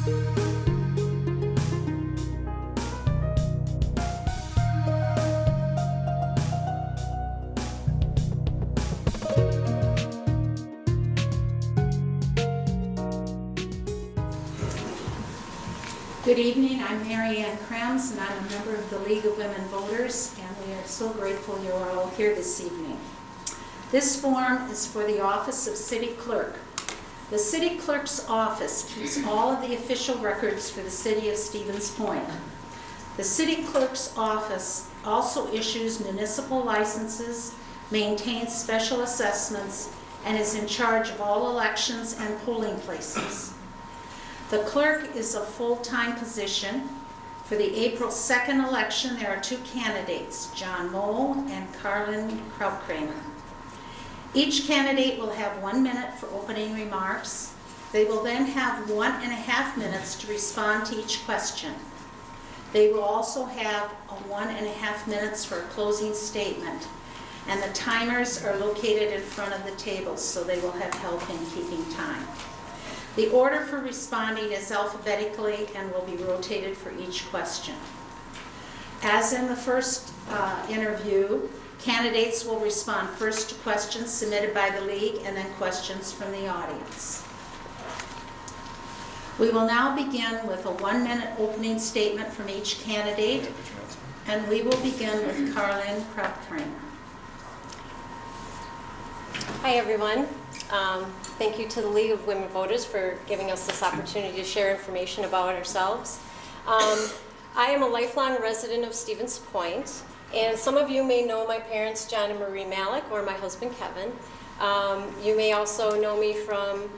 Good evening, I'm Mary Ann Krems, and I'm a member of the League of Women Voters, and we are so grateful you're all here this evening. This form is for the office of City Clerk. The City Clerk's office keeps all of the official records for the City of Stevens Point. The City Clerk's office also issues municipal licenses, maintains special assessments, and is in charge of all elections and polling places. The clerk is a full-time position. For the April 2nd election, there are two candidates, John Moe and Carlin Krautkramer. Each candidate will have 1 minute for opening remarks. They will then have 1.5 minutes to respond to each question. They will also have 1.5 minutes for a closing statement. And the timers are located in front of the tables, so they will have help in keeping time. The order for responding is alphabetically and will be rotated for each question. As in the first interview, candidates will respond first to questions submitted by the League and then questions from the audience. We will now begin with a 1-minute opening statement from each candidate, and we will begin with Carlin Krautkramer. Hi everyone. Thank you to the League of Women Voters for giving us this opportunity to share information about ourselves. I am a lifelong resident of Stevens Point, and some of you may know my parents, John and Marie Malik, or my husband, Kevin. You may also know me from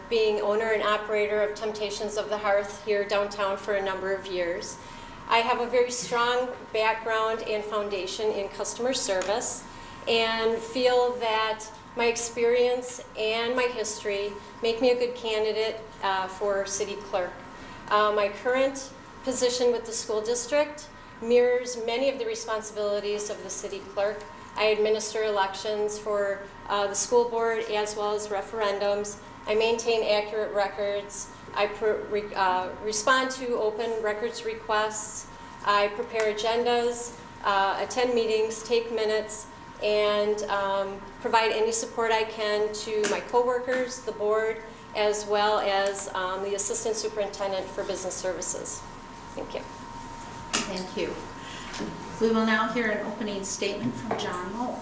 being owner and operator of Temptations of the Hearth here downtown for a number of years. I have a very strong background and foundation in customer service, and feel that my experience and my history make me a good candidate for city clerk. My current position with the school district mirrors many of the responsibilities of the city clerk. I administer elections for the school board as well as referendums. I maintain accurate records. I respond to open records requests. I prepare agendas, attend meetings, take minutes, and provide any support I can to my coworkers, the board, as well as the Assistant Superintendent for Business Services. Thank you. Thank you. We will now hear an opening statement from John Moe.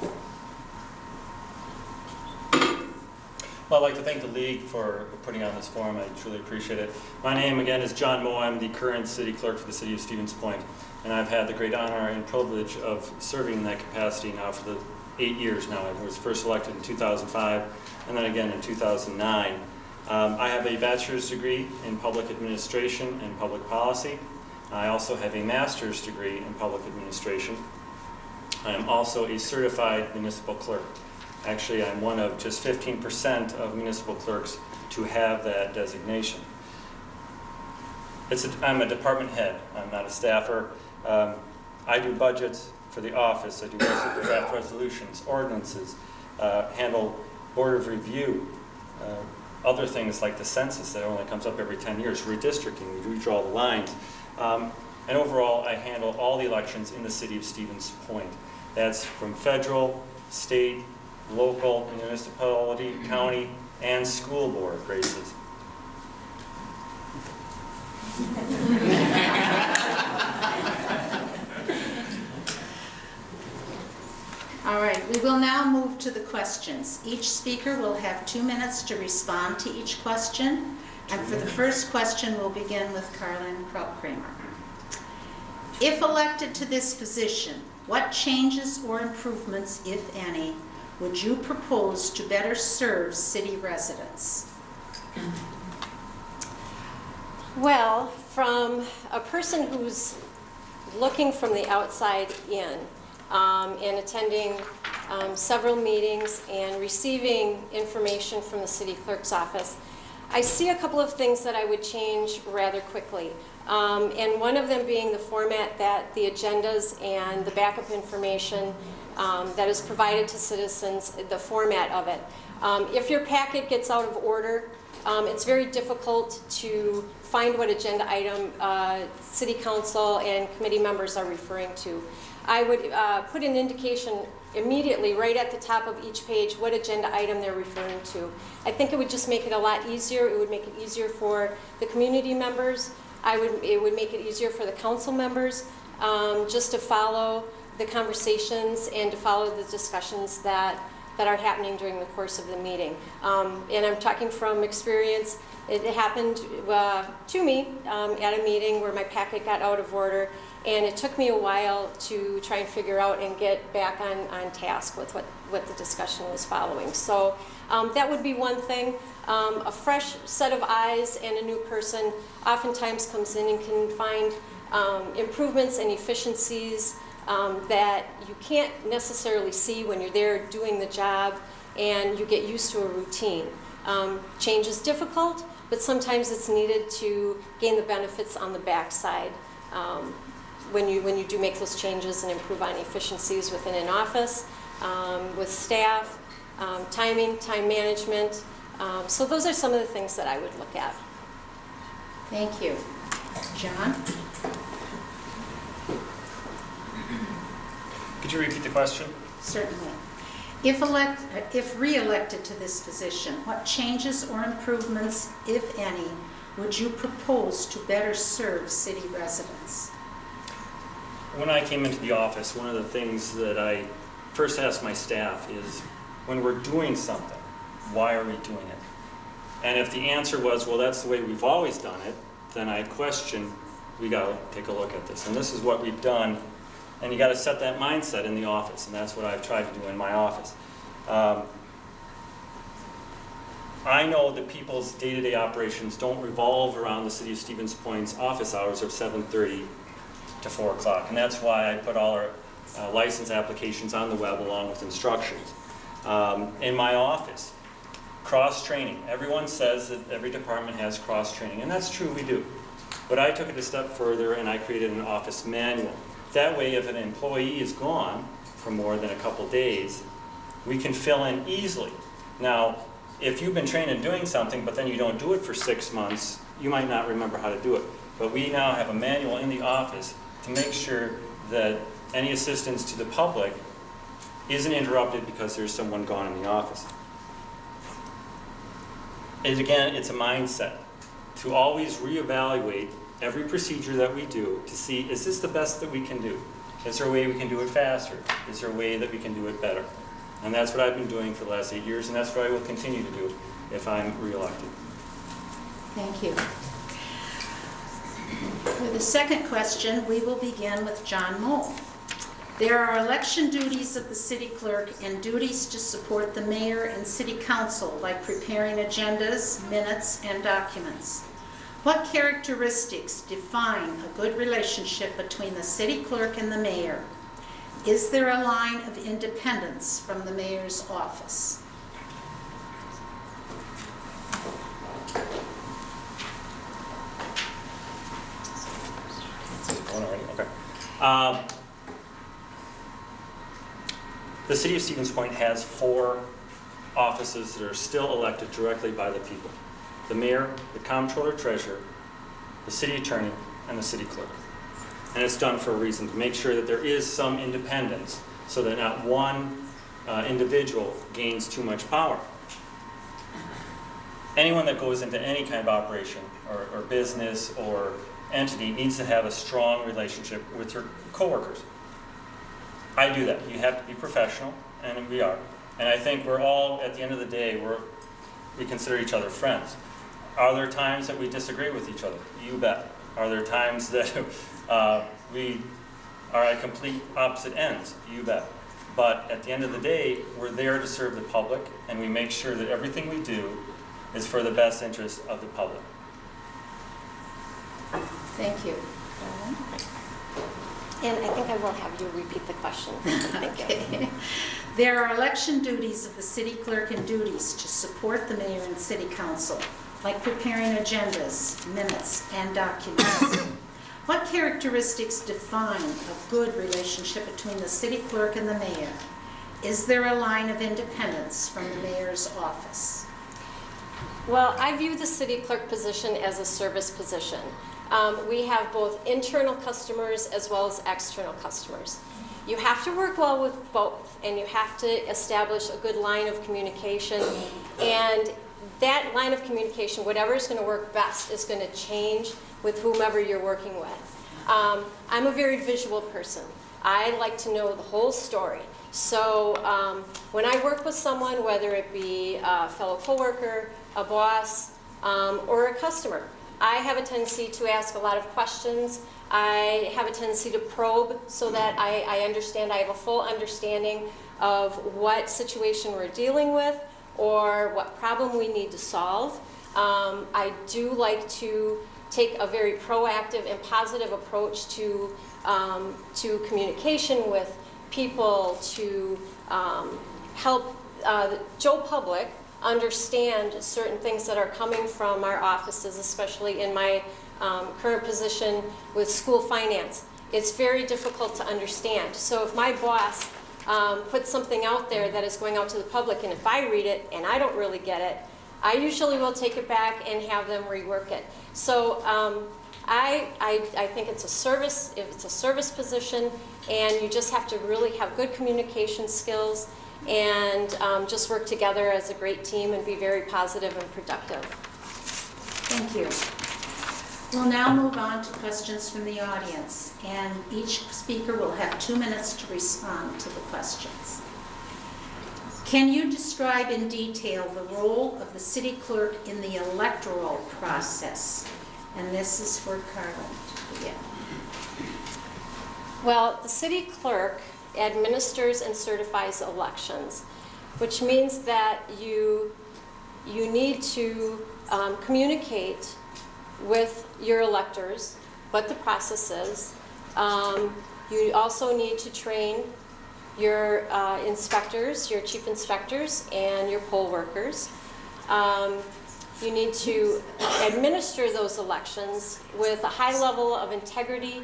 Well, I'd like to thank the League for putting on this forum. I truly appreciate it. My name, again, is John Moe. I'm the current City Clerk for the City of Stevens Point, and I've had the great honor and privilege of serving in that capacity now for the 8 years now. I was first elected in 2005, and then again in 2009. I have a bachelor's degree in public administration and public policy. I also have a master's degree in public administration. I am also a certified municipal clerk. Actually, I'm one of just 15% of municipal clerks to have that designation. I'm a department head. I'm not a staffer. I do budgets for the office. I do draft resolutions, ordinances, handle board of review, other things like the census that only comes up every 10 years, redistricting, we redraw the lines. And overall, I handle all the elections in the city of Stevens Point. That's from federal, state, local, municipality, county, and school board races. All right, we will now move to the questions. Each speaker will have 2 minutes to respond to each question. And for the first question, we'll begin with Carlin Krautkramer. If elected to this position, what changes or improvements, if any, would you propose to better serve city residents? Well, from a person who's looking from the outside in and attending several meetings and receiving information from the city clerk's office, I see a couple of things that I would change rather quickly. And one of them being the format that the agendas and the backup information that is provided to citizens, the format of it. If your packet gets out of order, it's very difficult to find what agenda item City Council and committee members are referring to. I would put an indication immediately right at the top of each page what agenda item they're referring to. I think it would just make it a lot easier. It would make it easier for the community members. It would make it easier for the council members just to follow the conversations and to follow the discussions that are happening during the course of the meeting. And I'm talking from experience. It happened to me at a meeting where my packet got out of order, and it took me a while to try and figure out and get back on task with what the discussion was following. So that would be one thing. A fresh set of eyes and a new person oftentimes comes in and can find improvements and efficiencies that you can't necessarily see when you're there doing the job and you get used to a routine. Change is difficult, but sometimes it's needed to gain the benefits on the backside when you do make those changes and improve on efficiencies within an office, with staff, timing, time management. So those are some of the things that I would look at. Thank you. John? Could you repeat the question? Certainly. If re-elected to this position, what changes or improvements, if any, would you propose to better serve city residents? When I came into the office, one of the things that I first asked my staff is, when we're doing something, why are we doing it? And if the answer was, well, that's the way we've always done it, then I question, we got to take a look at this. And this is what we've done. And you got to set that mindset in the office, and that's what I've tried to do in my office. I know that people's day-to-day operations don't revolve around the City of Stevens Point's office hours of 7:30 to 4 o'clock, and that's why I put all our license applications on the web along with instructions. In my office, cross-training. Everyone says that every department has cross-training, and that's true, we do. But I took it a step further, and I created an office manual. That way, if an employee is gone for more than a couple days, we can fill in easily. Now, if you've been trained in doing something, but then you don't do it for 6 months, you might not remember how to do it. But we now have a manual in the office to make sure that any assistance to the public isn't interrupted because there's someone gone in the office. And again, it's a mindset to always reevaluate every procedure that we do to see, is this the best that we can do? Is there a way we can do it faster? Is there a way that we can do it better? And that's what I've been doing for the last 8 years, and that's what I will continue to do if I'm reelected. Thank you. For the second question, we will begin with John Moe. There are election duties of the city clerk and duties to support the mayor and city council, like preparing agendas, minutes, and documents. What characteristics define a good relationship between the city clerk and the mayor? Is there a line of independence from the mayor's office? Okay. The City of Stevens Point has 4 offices that are still elected directly by the people. The mayor, the comptroller treasurer, the city attorney, and the city clerk. And it's done for a reason, to make sure that there is some independence so that not one individual gains too much power. Anyone that goes into any kind of operation or business or entity needs to have a strong relationship with your coworkers. I do that. You have to be professional, and we are. And I think we're all, at the end of the day, we consider each other friends. Are there times that we disagree with each other? You bet. Are there times that we are at complete opposite ends? You bet. But at the end of the day, we're there to serve the public, and we make sure that everything we do is for the best interest of the public. Thank you. And I think I will have you repeat the question. Thank you. There are election duties of the city clerk and duties to support the mayor and city council, like preparing agendas, minutes, and documents. What characteristics define a good relationship between the city clerk and the mayor? Is there a line of independence from the mayor's office? Well, I view the city clerk position as a service position. We have both internal customers as well as external customers. You have to work well with both, and you have to establish a good line of communication. And that line of communication, whatever is going to work best, is going to change with whomever you're working with. I'm a very visual person. I like to know the whole story. So when I work with someone, whether it be a fellow coworker, a boss, or a customer, I have a tendency to ask a lot of questions. I have a tendency to probe so that I understand, I have a full understanding of what situation we're dealing with or what problem we need to solve. I do like to take a very proactive and positive approach to communication with people, to help Joe Public understand certain things that are coming from our offices, especially in my current position with school finance. It's very difficult to understand. So if my boss puts something out there that is going out to the public, and if I read it and I don't really get it, I usually will take it back and have them rework it. So I think it's a service, if it's a service position, and you just have to really have good communication skills and just work together as a great team and be very positive and productive. Thank you. We'll now move on to questions from the audience, and each speaker will have 2 minutes to respond to the questions. Can you describe in detail the role of the city clerk in the electoral process? And this is for Carlin to begin. Well, the city clerk administers and certifies elections, which means that you need to communicate with your electors what the process is. You also need to train your inspectors, your chief inspectors, and your poll workers. You need to administer those elections with a high level of integrity,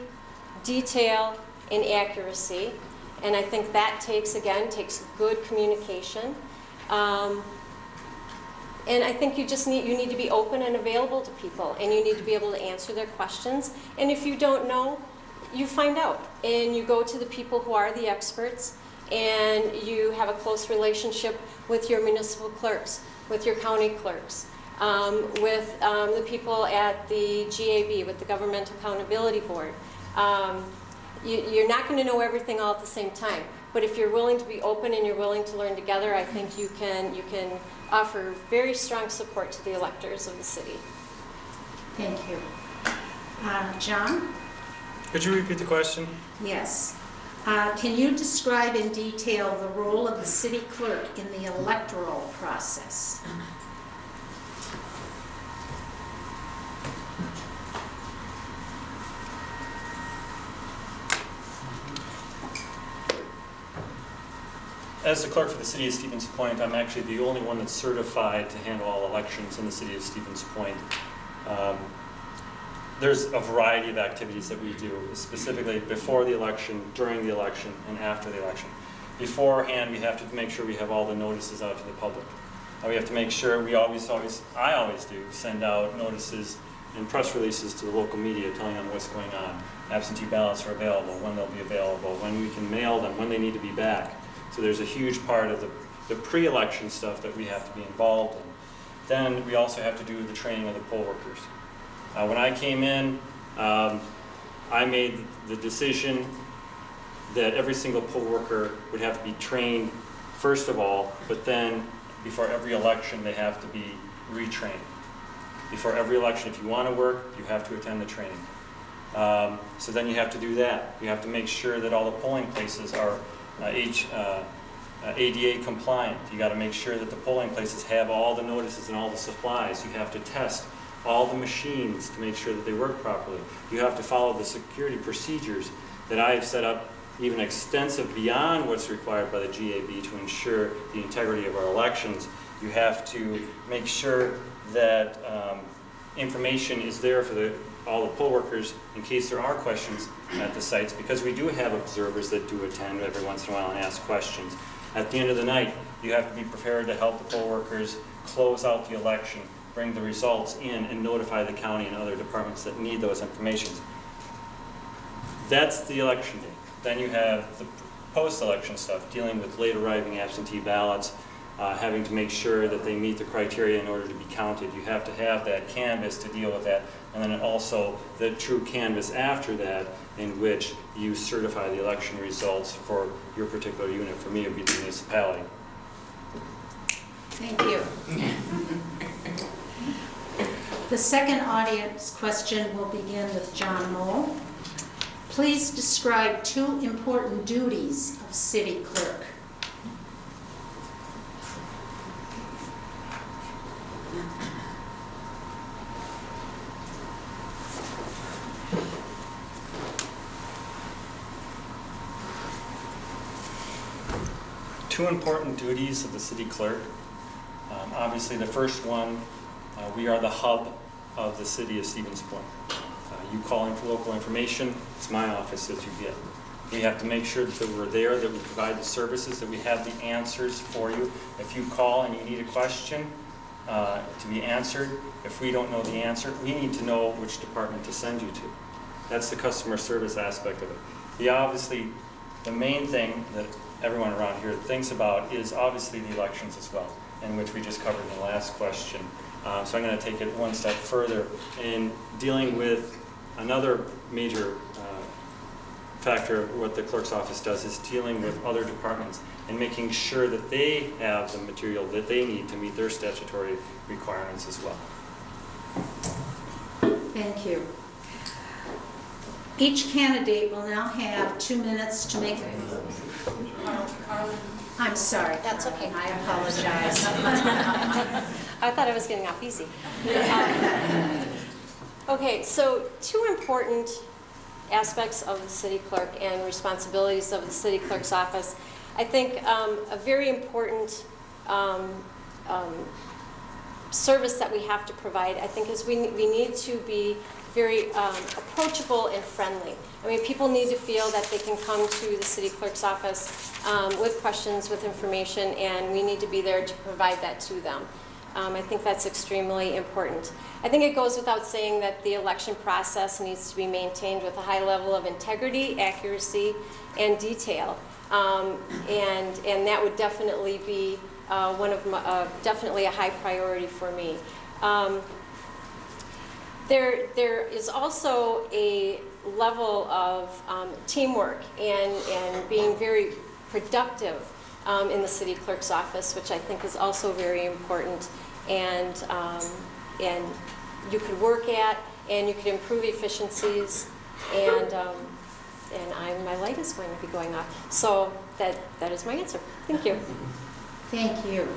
detail, and accuracy. And I think that takes good communication. And I think you need to be open and available to people, and you need to be able to answer their questions. And if you don't know, you find out, and you go to the people who are the experts, and you have a close relationship with your municipal clerks, with your county clerks, with the people at the GAB, with the Government Accountability Board. You're not going to know everything all at the same time, but if you're willing to be open and you're willing to learn together, I think you can offer very strong support to the electors of the city. Thank you. John? Could you repeat the question? Yes. Can you describe in detail the role of the city clerk in the electoral process? As the clerk for the city of Stevens Point, I'm actually the only one that's certified to handle all elections in the city of Stevens Point. There's a variety of activities that we do, specifically before the election, during the election, and after the election. Beforehand, we have to make sure we have all the notices out to the public. We have to make sure I always do, send out notices and press releases to the local media telling them what's going on. Absentee ballots are available, when they'll be available, when we can mail them, when they need to be back. So there's a huge part of the pre-election stuff that we have to be involved in. Then we also have to do the training of the poll workers. When I came in, I made the decision that every single poll worker would have to be trained first of all, but then before every election they have to be retrained. Before every election, if you want to work, you have to attend the training. So then you have to do that. You have to make sure that all the polling places are ADA compliant. You got to make sure that the polling places have all the notices and all the supplies. You have to test all the machines to make sure that they work properly. You have to follow the security procedures that I have set up, even extensive beyond what's required by the GAB to ensure the integrity of our elections. You have to make sure that information is there for all the poll workers in case there are questions at the sites, because we do have observers that do attend every once in a while and ask questions. At the end of the night, you have to be prepared to help the poll workers close out the election bring the results in and notify the county and other departments that need those informations. That's the election day. Then you have the post-election stuff, dealing with late arriving absentee ballots, having to make sure that they meet the criteria in order to be counted. You have to have that canvas to deal with that, and then also the true canvas after that, in which you certify the election results for your particular unit. For me, it would be the municipality. Thank you. The second audience question will begin with John Mole. Please describe 2 important duties of city clerk. Two important duties of the city clerk. Obviously, the first one, we are the hub of the city of Stevens Point. You call in for local information, it's my office that you get. We have to make sure that we're there, that we provide the services, that we have the answers for you. If you call and you need a question to be answered, if we don't know the answer, we need to know which department to send you to. That's the customer service aspect of it. Obviously, the main thing that everyone around here thinks about is obviously the elections as well, in which we just covered in the last question. So I'm going to take it one step further in dealing with another major factor of what the clerk's office does is dealing with other departments and making sure that they have the material that they need to meet their statutory requirements as well. Thank you. Each candidate will now have 2 minutes to make I'm sorry. That's okay. I apologize. I thought I was getting off easy. Okay, so 2 important aspects of the city clerk and responsibilities of the city clerk's office. I think a very important service that we have to provide, I think, is we need to be very approachable and friendly. I mean, people need to feel that they can come to the city clerk's office with questions, with information, and we need to be there to provide that to them. I think that's extremely important. I think it goes without saying that the election process needs to be maintained with a high level of integrity, accuracy, and detail. And that would definitely be definitely a high priority for me. There is also a level of teamwork and being very productive in the city clerk's office, which I think is also very important, and you could work at, and you could improve efficiencies, and my light is going to be going off. So that is my answer. Thank you. Thank you.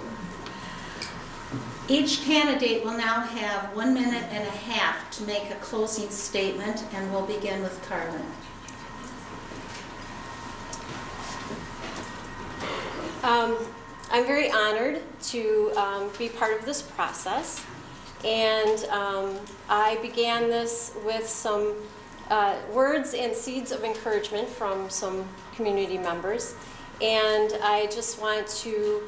Each candidate will now have 1.5 minutes to make a closing statement, and we'll begin with Carlin. I'm very honored to be part of this process, and I began this with some words and seeds of encouragement from some community members. And I just want to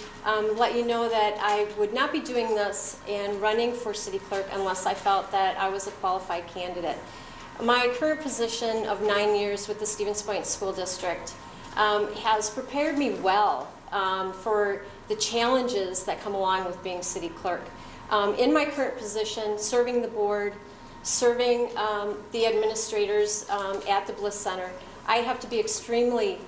let you know that I would not be doing this and running for city clerk unless I felt that I was a qualified candidate. My current position of 9 years with the Stevens Point School District has prepared me well for the challenges that come along with being city clerk. In my current position, serving the board, serving the administrators at the Bliss Center, I have to be extremely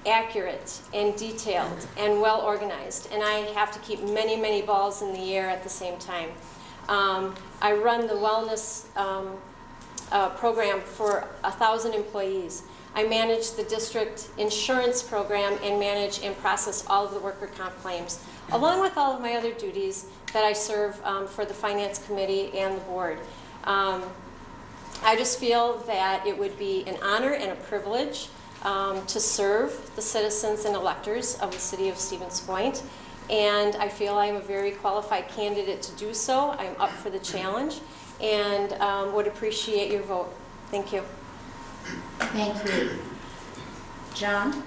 accurate and detailed and well organized, and I have to keep many, many balls in the air at the same time. I run the wellness program for 1,000 employees. I manage the district insurance program and manage and process all of the worker comp claims, along with all of my other duties that I serve for the finance committee and the board. I just feel that it would be an honor and a privilege to serve the citizens and electors of the city of Stevens Point, and I feel I'm a very qualified candidate to do so. I'm up for the challenge and would appreciate your vote. Thank you. Thank you. John?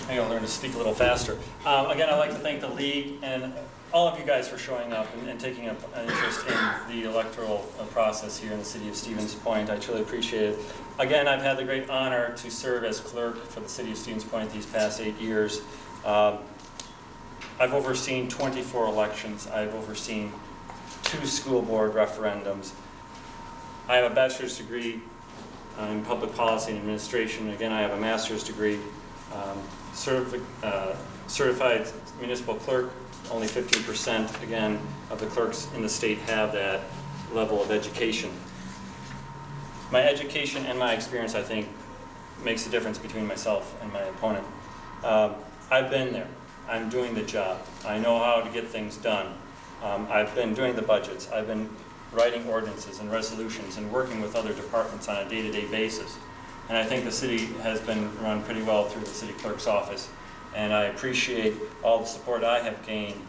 I'm going to learn to speak a little faster. Again, I'd like to thank the league and all of you guys for showing up and taking an interest in the electoral process here in the city of Stevens Point. I truly appreciate it. Again, I've had the great honor to serve as clerk for the city of Stevens Point these past 8 years. I've overseen 24 elections. I've overseen 2 school board referendums. I have a bachelor's degree in public policy and administration. Again, I have a master's degree. Certified municipal clerk, only 15% again of the clerks in the state have that level of education. My education and my experience, I think, makes a difference between myself and my opponent. I've been there. I'm doing the job. I know how to get things done. I've been doing the budgets. I've been writing ordinances and resolutions and working with other departments on a day-to-day basis. And I think the city has been run pretty well through the city clerk's office. And I appreciate all the support I have gained,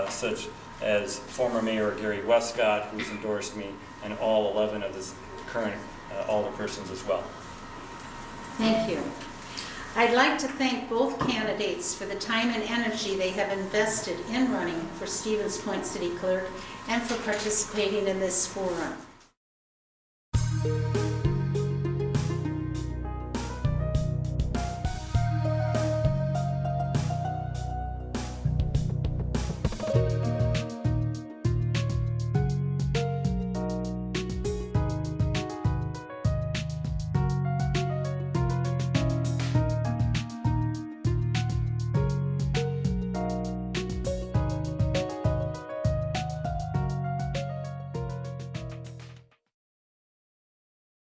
such as former Mayor Gary Westcott, who's endorsed me, and all 11 of the current alderpersons as well. Thank you. I'd like to thank both candidates for the time and energy they have invested in running for Stevens Point City Clerk and for participating in this forum.